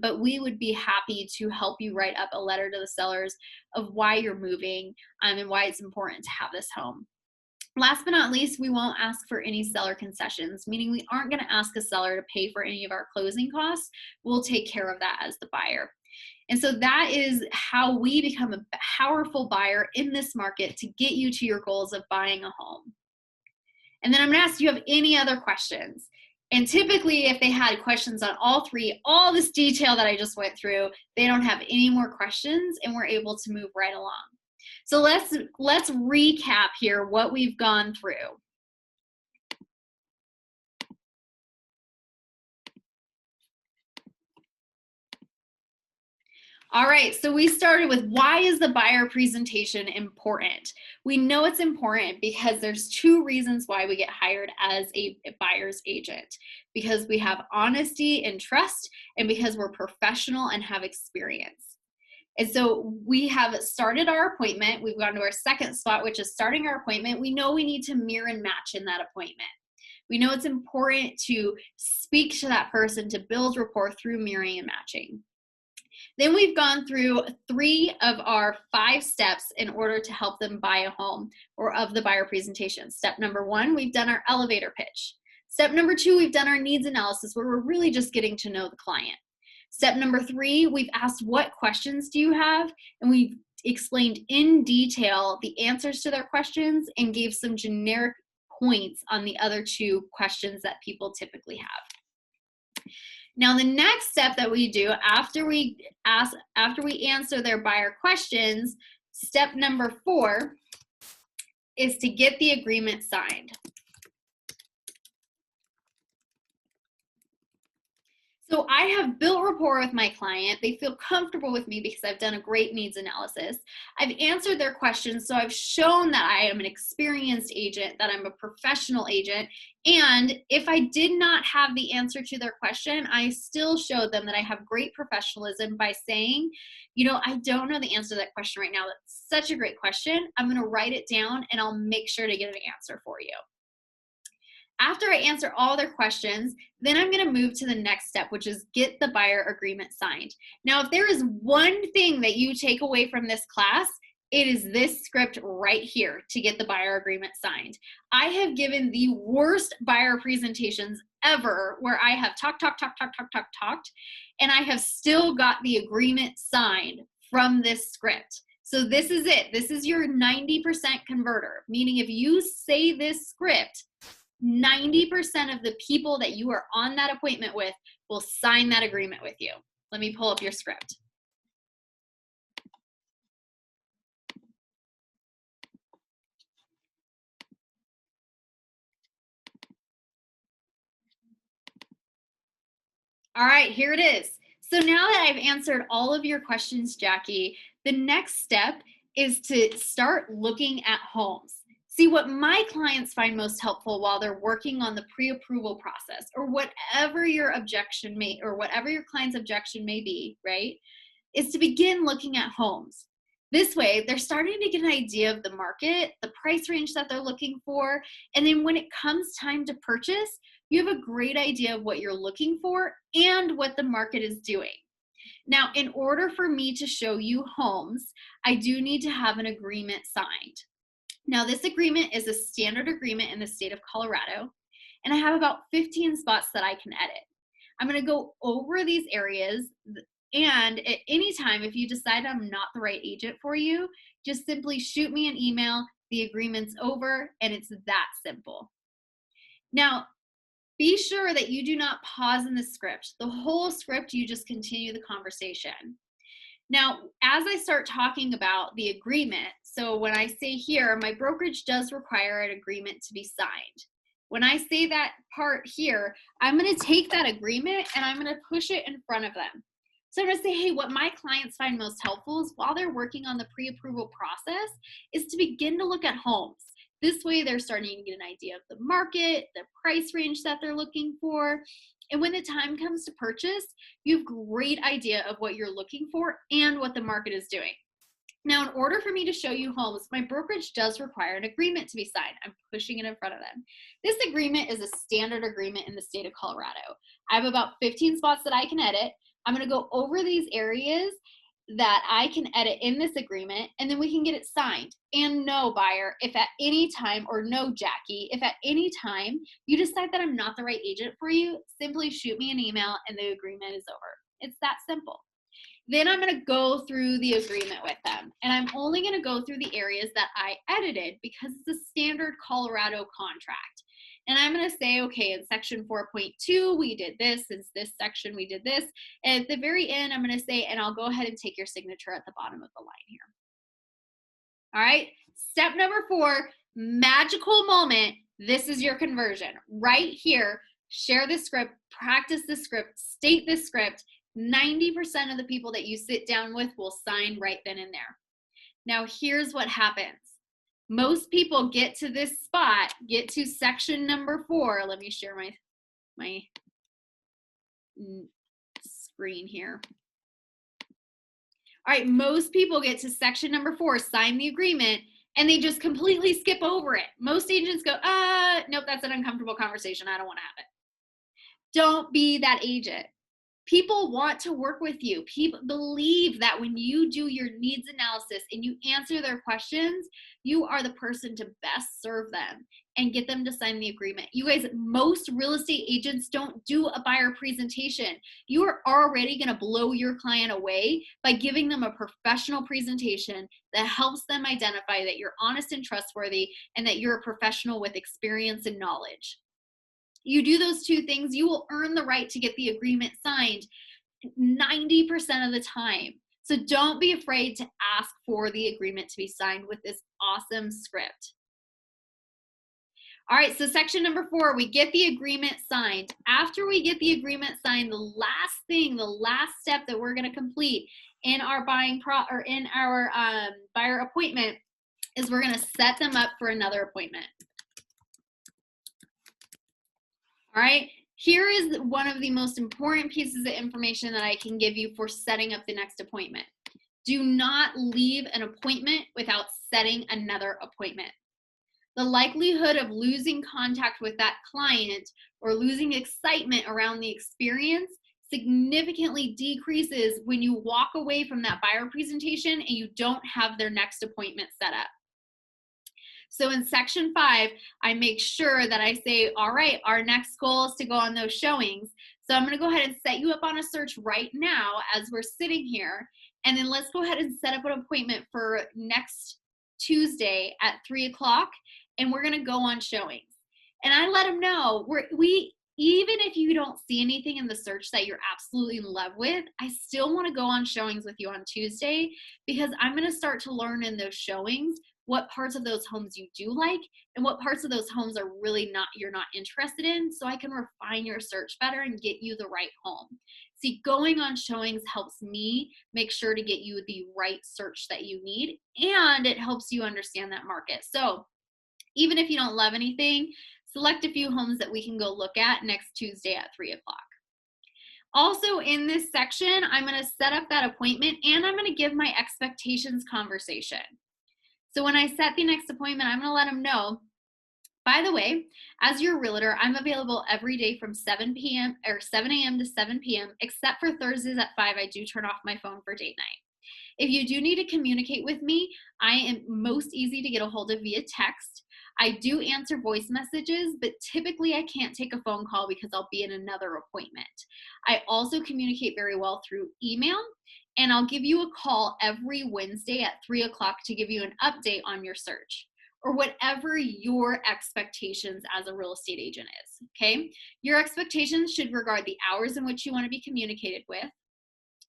but we would be happy to help you write up a letter to the sellers of why you're moving and why it's important to have this home. Last but not least, we won't ask for any seller concessions, meaning we aren't going to ask a seller to pay for any of our closing costs. We'll take care of that as the buyer. And so that is how we become a powerful buyer in this market to get you to your goals of buying a home. And then I'm going to ask, do you have any other questions? And typically, if they had questions on all three, all this detail that I just went through, they don't have any more questions and we're able to move right along. So let's recap here what we've gone through. All right, so we started with, why is the buyer presentation important? We know it's important because there's two reasons why we get hired as a buyer's agent. Because we have honesty and trust, and because we're professional and have experience. And so we have started our appointment. We've gone to our second spot, which is starting our appointment. We know we need to mirror and match in that appointment. We know it's important to speak to that person to build rapport through mirroring and matching. Then we've gone through 3 of our 5 steps in order to help them buy a home, or of the buyer presentation. Step number 1, we've done our elevator pitch. Step number 2, we've done our needs analysis, where we're really just getting to know the client. Step number 3, we've asked, what questions do you have? And we've explained in detail the answers to their questions and gave some generic points on the other two questions that people typically have. Now, the next step that we do after we answer their buyer questions, step number 4 is to get the agreement signed. So I have built rapport with my client. They feel comfortable with me because I've done a great needs analysis. I've answered their questions, so I've shown that I am an experienced agent, that I'm a professional agent. And if I did not have the answer to their question, I still showed them that I have great professionalism by saying, you know, I don't know the answer to that question right now. That's such a great question. I'm going to write it down and I'll make sure to get an answer for you. After I answer all their questions, then I'm going to move to the next step, which is get the buyer agreement signed. Now, if there is one thing that you take away from this class, it is this script right here to get the buyer agreement signed. I have given the worst buyer presentations ever where I have talked, and I have still got the agreement signed from this script. So this is it. This is your 90% converter, meaning if you say this script, 90% of the people that you are on that appointment with will sign that agreement with you. Let me pull up your script. All right, here it is. So now that I've answered all of your questions, Jackie, the next step is to start looking at homes. See what my clients find most helpful while they're working on the pre-approval process, or whatever your objection may, or whatever your client's objection may be, right? Is to begin looking at homes. This way, they're starting to get an idea of the market, the price range that they're looking for, and then when it comes time to purchase, you have a great idea of what you're looking for and what the market is doing. Now, in order for me to show you homes, I do need to have an agreement signed. Now, this agreement is a standard agreement in the state of Colorado, and I have about 15 spots that I can edit. I'm going to go over these areas, and at any time, if you decide I'm not the right agent for you, just simply shoot me an email. The agreement's over, and it's that simple. Now, be sure that you do not pause in the script. The whole script, you just continue the conversation. Now, as I start talking about the agreement, so when I say here, my brokerage does require an agreement to be signed. When I say that part here, I'm going to take that agreement and I'm going to push it in front of them. So I'm going to say, hey, what my clients find most helpful is while they're working on the pre-approval process is to begin to look at homes. This way they're starting to get an idea of the market, the price range that they're looking for. And when the time comes to purchase, you have a great idea of what you're looking for and what the market is doing. Now, in order for me to show you homes, my brokerage does require an agreement to be signed. I'm pushing it in front of them. This agreement is a standard agreement in the state of Colorado. I have about 15 spots that I can edit. I'm going to go over these areas that I can edit in this agreement, and then we can get it signed. And no, buyer, if at any time, or no, Jackie, if at any time you decide that I'm not the right agent for you, simply shoot me an email and the agreement is over. It's that simple. Then I'm going to go through the agreement with them, and I'm only going to go through the areas that I edited because it's a standard Colorado contract. And I'm going to say, okay, in section 4.2, we did this. In this section, we did this. And at the very end, I'm going to say, and I'll go ahead and take your signature at the bottom of the line here. All right. Step number 4, magical moment. This is your conversion. Right here, share the script, practice the script, state the script. 90% of the people that you sit down with will sign right then and there. Now, here's what happens. Most people get to this spot, get to section number 4. Let me share my screen here. All right, most people get to section number 4, sign the agreement, and they just completely skip over it. Most agents go, nope, that's an uncomfortable conversation. I don't want to have it. Don't be that agent. People want to work with you. People believe that when you do your needs analysis and you answer their questions, you are the person to best serve them and get them to sign the agreement. You guys, most real estate agents don't do a buyer presentation. You are already going to blow your client away by giving them a professional presentation that helps them identify that you're honest and trustworthy and that you're a professional with experience and knowledge. You do those two things, you will earn the right to get the agreement signed 90% of the time. So don't be afraid to ask for the agreement to be signed with this awesome script. All right, so section number 4, we get the agreement signed. After we get the agreement signed, the last step that we're going to complete in our buyer appointment is we're going to set them up for another appointment. All right, here is one of the most important pieces of information that I can give you for setting up the next appointment. Do not leave an appointment without setting another appointment. The likelihood of losing contact with that client or losing excitement around the experience significantly decreases when you walk away from that buyer presentation and you don't have their next appointment set up. So in section 5, I make sure that I say, all right, our next goal is to go on those showings. So I'm going to go ahead and set you up on a search right now as we're sitting here. And then let's go ahead and set up an appointment for next Tuesday at 3 o'clock. And we're going to go on showings. And I let them know, even if you don't see anything in the search that you're absolutely in love with, I still want to go on showings with you on Tuesday because I'm going to start to learn in those showings what parts of those homes you do like and what parts of those homes are really you're not interested in, so I can refine your search better and get you the right home. See, going on showings helps me make sure to get you the right search that you need, and it helps you understand that market. So even if you don't love anything, select a few homes that we can go look at next Tuesday at 3 o'clock. Also in this section, I'm going to set up that appointment and I'm going to give my expectations conversation. So when I set the next appointment, I'm going to let them know, by the way, as your realtor, I'm available every day from 7 a.m. to 7 p.m., except for Thursdays at 5. I do turn off my phone for date night. If you do need to communicate with me, I am most easy to get a hold of via text. I do answer voice messages, but typically I can't take a phone call because I'll be in another appointment. I also communicate very well through email, and I'll give you a call every Wednesday at 3 o'clock to give you an update on your search or whatever your expectations as a real estate agent is, okay? Your expectations should regard the hours in which you want to be communicated with.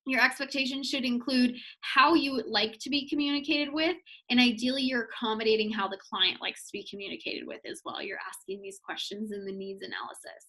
Your expectations should include how you would like to be communicated with, and ideally you're accommodating how the client likes to be communicated with as well. You're asking these questions in the needs analysis.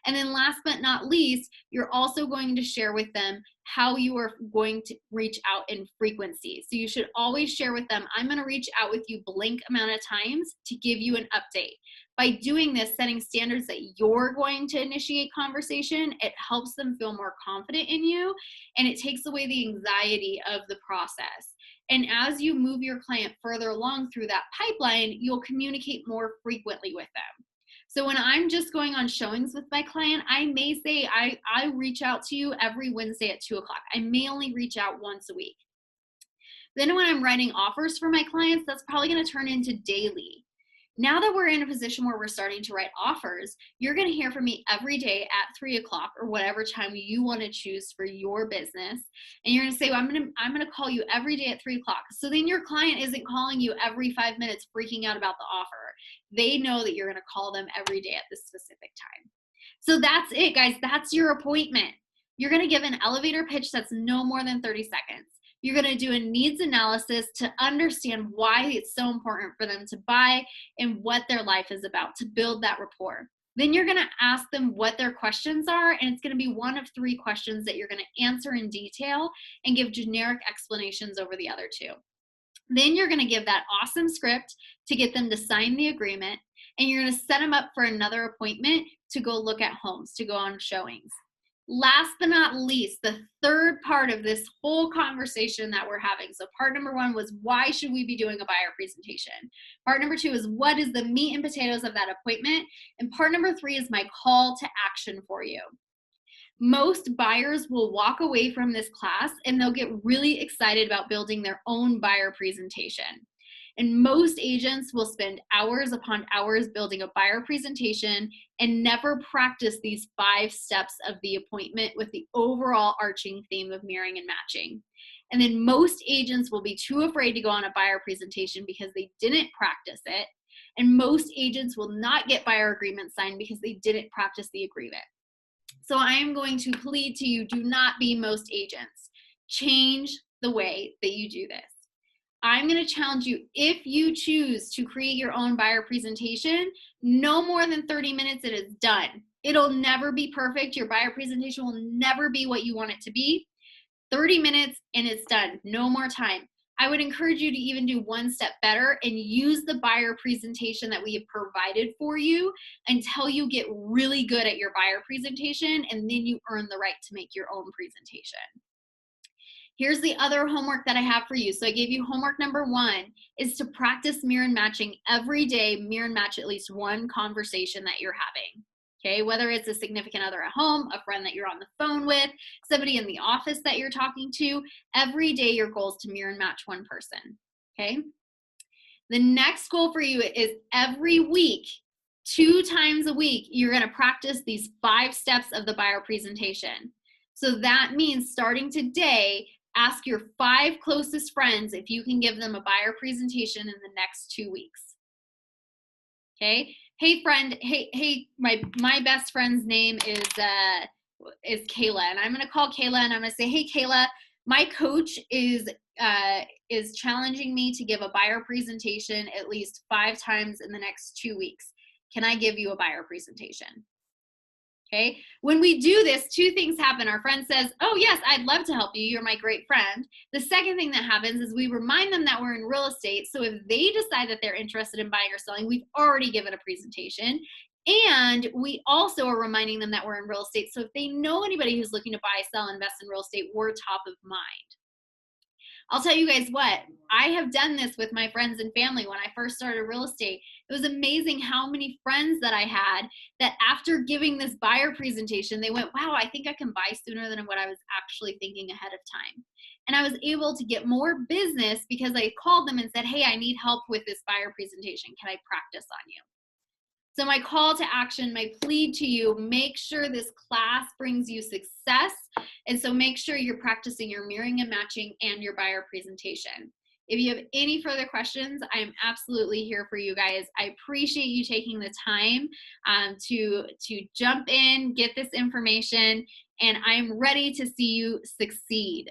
And then last but not least, you're also going to share with them how you are going to reach out in frequency. So you should always share with them, I'm going to reach out with you blank amount of times to give you an update. By doing this, setting standards that you're going to initiate conversation, it helps them feel more confident in you, and it takes away the anxiety of the process. And as you move your client further along through that pipeline, you'll communicate more frequently with them. So when I'm just going on showings with my client, I may say I reach out to you every Wednesday at 2 o'clock. I may only reach out once a week. Then when I'm writing offers for my clients, that's probably going to turn into daily. Now that we're in a position where we're starting to write offers, you're going to hear from me every day at 3 o'clock or whatever time you want to choose for your business. And you're going to say, well, I'm going to call you every day at 3 o'clock. So then your client isn't calling you every 5 minutes freaking out about the offer. They know that you're going to call them every day at this specific time. So that's it, guys. That's your appointment. You're going to give an elevator pitch that's no more than 30 seconds. You're going to do a needs analysis to understand why it's so important for them to buy and what their life is about, to build that rapport. Then you're going to ask them what their questions are, and it's going to be one of 3 questions that you're going to answer in detail and give generic explanations over the other 2. Then you're going to give that awesome script to get them to sign the agreement, and you're going to set them up for another appointment to go look at homes, to go on showings. Last but not least, the third part of this whole conversation that we're having. So part number 1 was, why should we be doing a buyer presentation? Part number 2 is, what is the meat and potatoes of that appointment? And part number 3 is my call to action for you. Most buyers will walk away from this class and they'll get really excited about building their own buyer presentation. And most agents will spend hours upon hours building a buyer presentation and never practice these 5 steps of the appointment with the overall arching theme of mirroring and matching. And then most agents will be too afraid to go on a buyer presentation because they didn't practice it. And most agents will not get buyer agreements signed because they didn't practice the agreement. So I am going to plead to you, do not be most agents. Change the way that you do this. I'm going to challenge you, if you choose to create your own buyer presentation, no more than 30 minutes, it is done. It'll never be perfect. Your buyer presentation will never be what you want it to be. 30 minutes and it's done. No more time. I would encourage you to even do one step better and use the buyer presentation that we have provided for you until you get really good at your buyer presentation, and then you earn the right to make your own presentation. Here's the other homework that I have for you. So I gave you homework number 1 is to practice mirror and matching every day. Mirror and match at least one conversation that you're having. Okay, whether it's a significant other at home, a friend that you're on the phone with, somebody in the office that you're talking to, every day your goal is to mirror and match one person. Okay, the next goal for you is every week, 2 times a week, you're going to practice these 5 steps of the buyer presentation. So that means starting today, ask your 5 closest friends if you can give them a buyer presentation in the next 2 weeks. Okay. Hey friend, hey, my best friend's name is Kayla, and I'm gonna call Kayla and I'm gonna say, hey Kayla, my coach is challenging me to give a buyer presentation at least 5 times in the next 2 weeks. Can I give you a buyer presentation? Okay. When we do this, 2 things happen. Our friend says, oh yes, I'd love to help you. You're my great friend. The second thing that happens is we remind them that we're in real estate. So if they decide that they're interested in buying or selling, we've already given a presentation. And we also are reminding them that we're in real estate. So if they know anybody who's looking to buy, sell, invest in real estate, we're top of mind. I'll tell you guys what, I have done this with my friends and family when I first started real estate. It was amazing how many friends that I had that after giving this buyer presentation, they went, wow, I think I can buy sooner than what I was actually thinking ahead of time. And I was able to get more business because I called them and said, hey, I need help with this buyer presentation. Can I practice on you? So my call to action, my plea to you, make sure this class brings you success. And so make sure you're practicing your mirroring and matching and your buyer presentation. If you have any further questions, I am absolutely here for you guys. I appreciate you taking the time to jump in, get this information, and I'm ready to see you succeed.